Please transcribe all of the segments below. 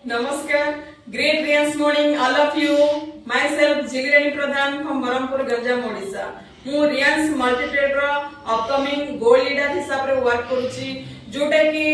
Namaskar. Great Rians morning, all of you. Myself, Jilirani Pradhan from Barampur, Ganjam, Odisha. ମୁଁ ରିଆନ୍ସ ମଲ୍ଟିଟ୍ରେଡର upcoming gold leader ହିସାବରେ work କରୁଛି, ଯୋଉଟା କି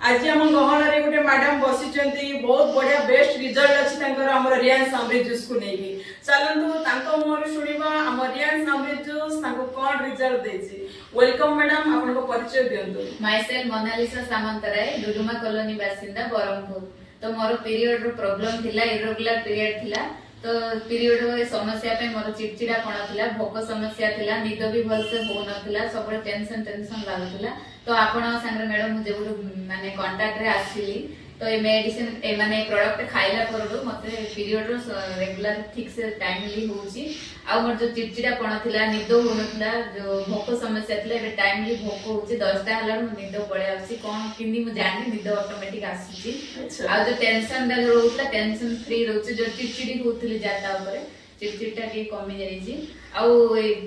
ଆଜି ଆମ ଗହଣରେ ଗୋଟେ ମ୍ୟାଡାମ ବସିଛନ୍ତି, ବହୁତ ବଢିଆ ବେଷ୍ଟ ରିଜଲ୍ଟ ଅଛି ତାଙ୍କର ଆମର ରିଆନ୍ସ ଅମୃତ ଜୁସ୍ କୁ ନେଇକି। ଚାଲନ୍ତୁ ତାଙ୍କ ମୁହଁରୁ ଶୁଣିବା ଆମ ରିଆନ୍ସ ଅମୃତ ଜୁସ୍ ତାଙ୍କୁ କଣ ରିଜଲ୍ଟ ଦେଇଛି। ୱେଲକମ୍ ମ୍ୟାଡାମ, ଆପଣଙ୍କ ପରିଚୟ ଦିଅନ୍ତୁ। ମାଇସେଲ ମୋନାଲିସା ସାମନ୍ତରାୟ, ଡୁଡୁମା କଲୋନି ବାସିନ୍ଦା, ବରମପୁର। ତ ମୋର ପିରିୟଡ ର ପ୍ରୋବ୍ଲେମ ଥିଲା, ଇରେଗୁଲାର ପିରିୟଡ ଥିଲା। तो पीरियड समस्या पे मोर चिड़चिड़ापण थिला, भोक समस्या थिला, निद भी भलसे हो नथिला, सब टेंशन टेंशन लागुला। तो आपण संगे मैडम मु जेबु माने कांटेक्ट रे आसीली, तो ए मेडिसिन ए माने प्रोडक्ट खाइला परडू मते पीरियड रो रेगुलर ठीक से टाइमली होउची। आ मोर जो चिड़चिड़ापण थिला, निद हो नथिला, जो भोक समस्या थिला, ए टाइमली भोक होउची। 10टा हला निद पळे आसी, कोन किनी मु जानि निद ऑटोमेटिक आसीची। आ जो टेंशन दा रहउतला, टेंशन फ्री रहउची, जो चिड़चिड़ी होउतली जाता ऊपर चिड़चिड़टा के कमी जाईची। आ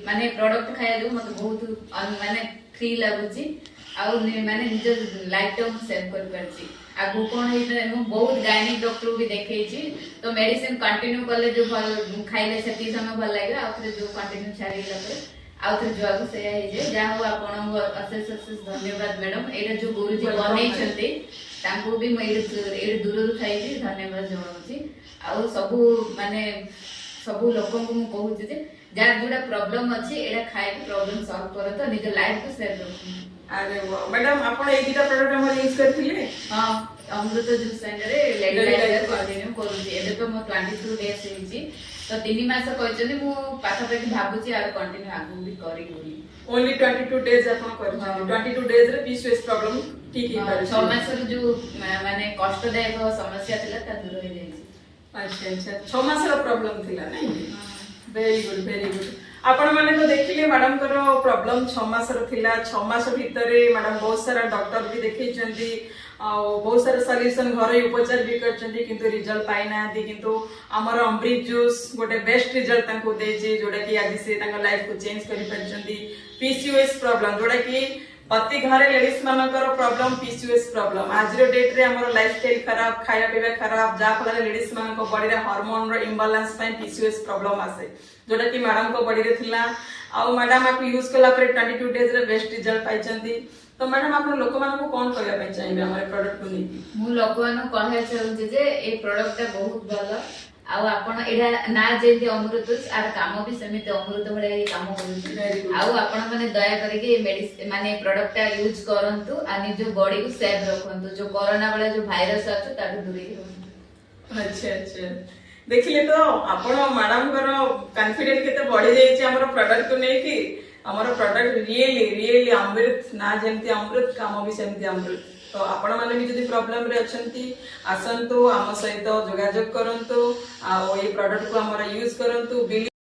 माने प्रोडक्ट खाया जो मते बहुत माने फ्री लागुची। आ माने निज लाइफ टाइम सेव कर परची। आगु कोन हे मु बहुत गायनिक डॉक्टर भी देखैची, तो मेडिसिन कंटिन्यू करले जो खाइले सेती समय भल लागे। आ जो कंटिन्यू छाड़ी गला आउथरे जो आगु से हे जे जा हो आपण अशेष धन्यवाद मैडम। एटा जो गुरुजी बनै छथि तांको भी मैं ए दूररु खाइबी धन्यवाद जणाउची। आ सब माने सब लोकन को मु कहूची जे जार जोडा प्रॉब्लम अछि एटा खाइ प्रॉब्लम सॉल्व कर तो निज लाइफ को सेव रखू। अरे वाह मैडम, आपण ए दिटा प्रोडक्ट हम यूज करथिले। हां, अमृत जूस संगे लेडी लाइफ कंटिन्यू करूची। एबे तो मो 22 डेज हेची, तो 3 मास कहचनी मु पाठा पे भाबुची आ कंटिन्यू आगु भी करी बोली। ओनली 22 डेज आपण करछन। 22 डेज रे पीसीओएस प्रॉब्लम ठीक ही करे। 6 मास रो जो माने कष्टदायक समस्या थिला ता दूर हो जाई। अच्छा अच्छा, 6 मास रो प्रॉब्लम थिला नहीं? Very good very good. आपण माने तो देखिले मैडम करो प्रॉब्लम 6 मास रो थिला। 6 मास भितरे मैडम बहुत सारा डॉक्टर भी देखै छथि, बहुत सारा सॉल्यूशन घर उपचार भी करछथि, किंतु रिजल्ट पाइ नाथि। किंतु हमर अमृत जूस गोटे बेस्ट रिजल्ट तांको देछि, जोडा कि आज से तांका लाइफ को चेंज करि परछथि। पीसीओएस प्रॉब्लम जोडा कि प्रति घरे लेडीज मानकर प्रॉब्लम पीसीओएस प्रॉब्लम। आज रो डेट रे हमर लाइफस्टाइल खराब, खाया पीवा खराब, जा फल लेडीज मानक बॉडी रे हार्मोन रो इंबैलेंस पय पीसीओएस प्रॉब्लम आसे, जोडा कि मैडम को बॉडी रे थिला। आ मैडम आप यूज कला पर 22 डेज रे बेस्ट रिजल्ट पाइछंती। तो मैडम आप लोक मानक कोन कहया पय चाहिबे हमर प्रोडक्ट को नहीं? मु लोक मानक कहया चाहूची जे ए प्रोडक्ट बहुत भलो। आ आपण एडा ना जेंति अमृत आर काम भी समिति अमृत भले काम करूची। आ आपण माने दया करके मेडिसिन माने प्रोडक्ट यूज करंतु आ निज बॉडी को सेफ रखंतु। जो कोरोना वाला जो वायरस अछि ताके दूर रहंतु। अच्छा अच्छा, देखिले तो आपण मैडम करो कॉन्फिडेंस केते बढ़ी जाई छै हमर प्रोडक्ट को नै कि हमर प्रोडक्ट रियली रियली अमृत ना जेंति अमृत काम भी सेमति अमृत। तो आपण माने भी जदी प्रॉब्लम रे अछंती आसंतु हम सहित जोगाजोग करंतु आ ए प्रोडक्ट को हमर यूज करंतु।